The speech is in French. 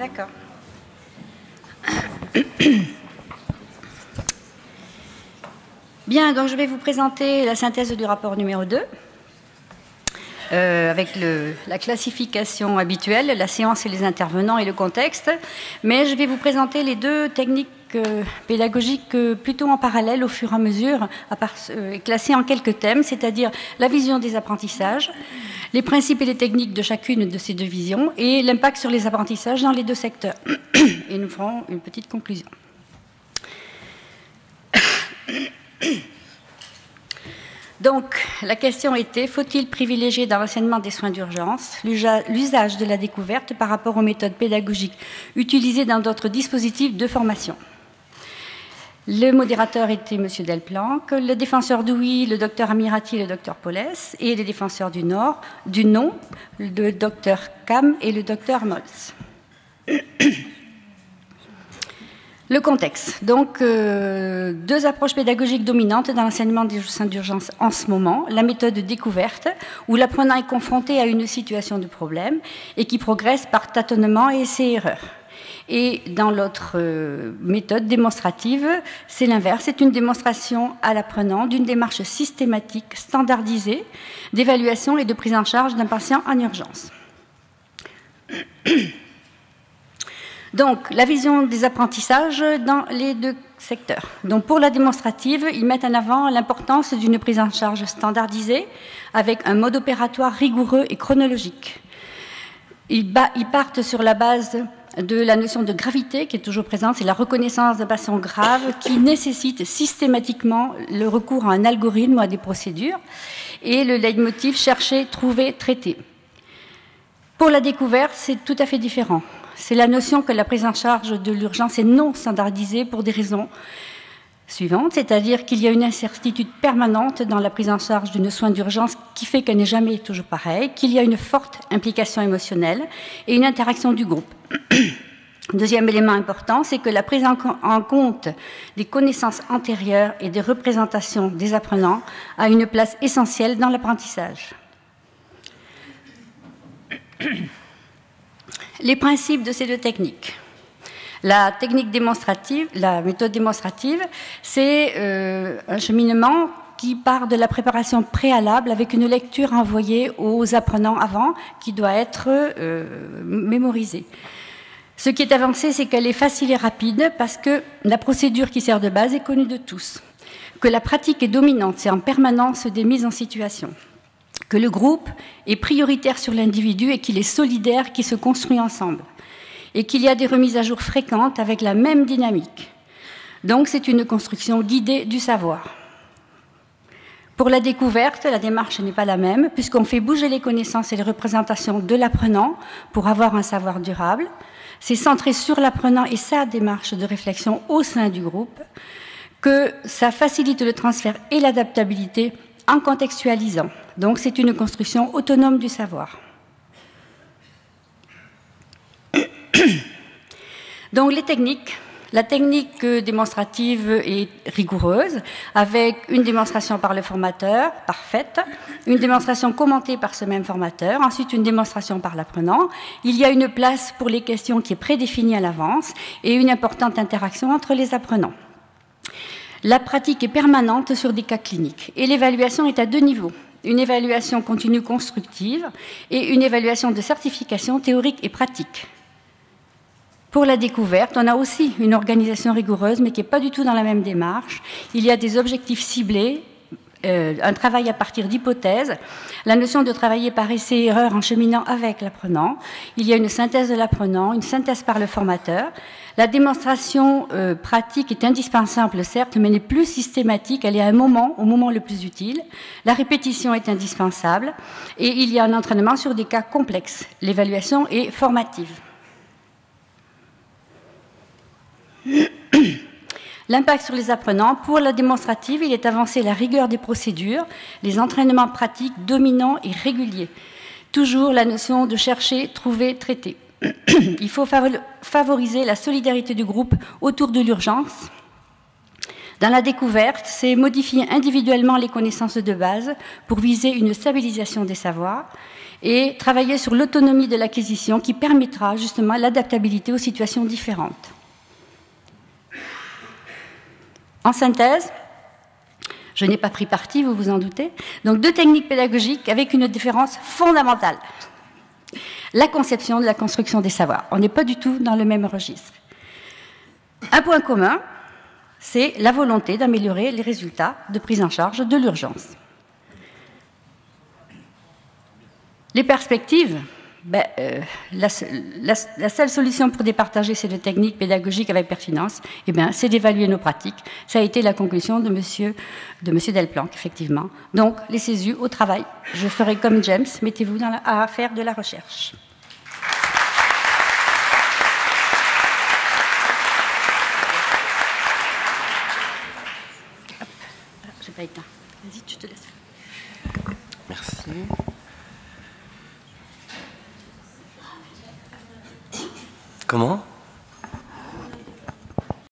D'accord. Bien, donc je vais vous présenter la synthèse du rapport numéro 2, avec la classification habituelle, la séance et les intervenants et le contexte. Mais je vais vous présenter les deux techniques pédagogiques plutôt en parallèle au fur et à mesure, classées en quelques thèmes, c'est-à-dire la vision des apprentissages, les principes et les techniques de chacune de ces deux visions et l'impact sur les apprentissages dans les deux secteurs. Et nous ferons une petite conclusion. Donc, la question était, faut-il privilégier dans l'enseignement des soins d'urgence l'usage de la découverte par rapport aux méthodes pédagogiques utilisées dans d'autres dispositifs de formation? Le modérateur était M. Delplanque, le défenseur du oui, le docteur Amirati et le docteur Paulès, et les défenseurs du non, le docteur Cam et le docteur Mols. Le contexte. Donc, deux approches pédagogiques dominantes dans l'enseignement des soins d'urgence en ce moment. La méthode de découverte, où l'apprenant est confronté à une situation de problème et qui progresse par tâtonnement et essais-erreurs. Et dans l'autre méthode démonstrative, c'est l'inverse. C'est une démonstration à l'apprenant d'une démarche systématique, standardisée, d'évaluation et de prise en charge d'un patient en urgence. Donc, la vision des apprentissages dans les deux secteurs. Donc, pour la démonstrative, ils mettent en avant l'importance d'une prise en charge standardisée avec un mode opératoire rigoureux et chronologique. Ils partent sur la base de la notion de gravité qui est toujours présente, c'est la reconnaissance d'un patient grave qui nécessite systématiquement le recours à un algorithme ou à des procédures. Et le leitmotiv, chercher, trouver, traiter. Pour la découverte, c'est tout à fait différent. C'est la notion que la prise en charge de l'urgence est non standardisée pour des raisons suivantes, c'est-à-dire qu'il y a une incertitude permanente dans la prise en charge d'une soin d'urgence qui fait qu'elle n'est jamais toujours pareille, qu'il y a une forte implication émotionnelle et une interaction du groupe. Deuxième élément important, c'est que la prise en compte des connaissances antérieures et des représentations des apprenants a une place essentielle dans l'apprentissage. Les principes de ces deux techniques. La technique démonstrative, la méthode démonstrative, c'est un cheminement qui part de la préparation préalable avec une lecture envoyée aux apprenants avant qui doit être mémorisée. Ce qui est avancé, c'est qu'elle est facile et rapide parce que la procédure qui sert de base est connue de tous, que la pratique est dominante, c'est en permanence des mises en situation, que le groupe est prioritaire sur l'individu et qu'il est solidaire, qui se construit ensemble, et qu'il y a des remises à jour fréquentes avec la même dynamique. Donc c'est une construction guidée du savoir. Pour la découverte, la démarche n'est pas la même, puisqu'on fait bouger les connaissances et les représentations de l'apprenant pour avoir un savoir durable. C'est centré sur l'apprenant et sa démarche de réflexion au sein du groupe, que ça facilite le transfert et l'adaptabilité en contextualisant. Donc c'est une construction autonome du savoir. Donc les techniques. La technique démonstrative est rigoureuse, avec une démonstration par le formateur, parfaite, une démonstration commentée par ce même formateur, ensuite une démonstration par l'apprenant. Il y a une place pour les questions qui est prédéfinie à l'avance et une importante interaction entre les apprenants. La pratique est permanente sur des cas cliniques et l'évaluation est à deux niveaux. Une évaluation continue constructive et une évaluation de certification théorique et pratique. Pour la découverte, on a aussi une organisation rigoureuse, mais qui n'est pas du tout dans la même démarche. Il y a des objectifs ciblés, un travail à partir d'hypothèses, la notion de travailler par essai et erreur en cheminant avec l'apprenant. Il y a une synthèse de l'apprenant, une synthèse par le formateur. La démonstration pratique est indispensable, certes, mais n'est plus systématique. Elle est à un moment, au moment le plus utile. La répétition est indispensable. Et il y a un entraînement sur des cas complexes. L'évaluation est formative. L'impact sur les apprenants. Pour la démonstrative, il est avancé la rigueur des procédures, les entraînements pratiques dominants et réguliers. Toujours la notion de chercher, trouver, traiter. Il faut favoriser la solidarité du groupe autour de l'urgence. Dans la découverte, c'est modifier individuellement les connaissances de base pour viser une stabilisation des savoirs et travailler sur l'autonomie de l'acquisition qui permettra justement l'adaptabilité aux situations différentes. En synthèse, je n'ai pas pris parti, vous vous en doutez, donc 2 techniques pédagogiques avec une différence fondamentale. La conception de la construction des savoirs. On n'est pas du tout dans le même registre. Un point commun, c'est la volonté d'améliorer les résultats de prise en charge de l'urgence. Les perspectives, la seule solution pour départager ces 2 techniques pédagogiques avec pertinence, c'est d'évaluer nos pratiques. Ça a été la conclusion de monsieur Delplanque, effectivement. Donc, les CESU au travail. Je ferai comme James, mettez-vous à faire de la recherche. J'ai pas éteint. Vas-y, tu te laisses. Merci. Comment ?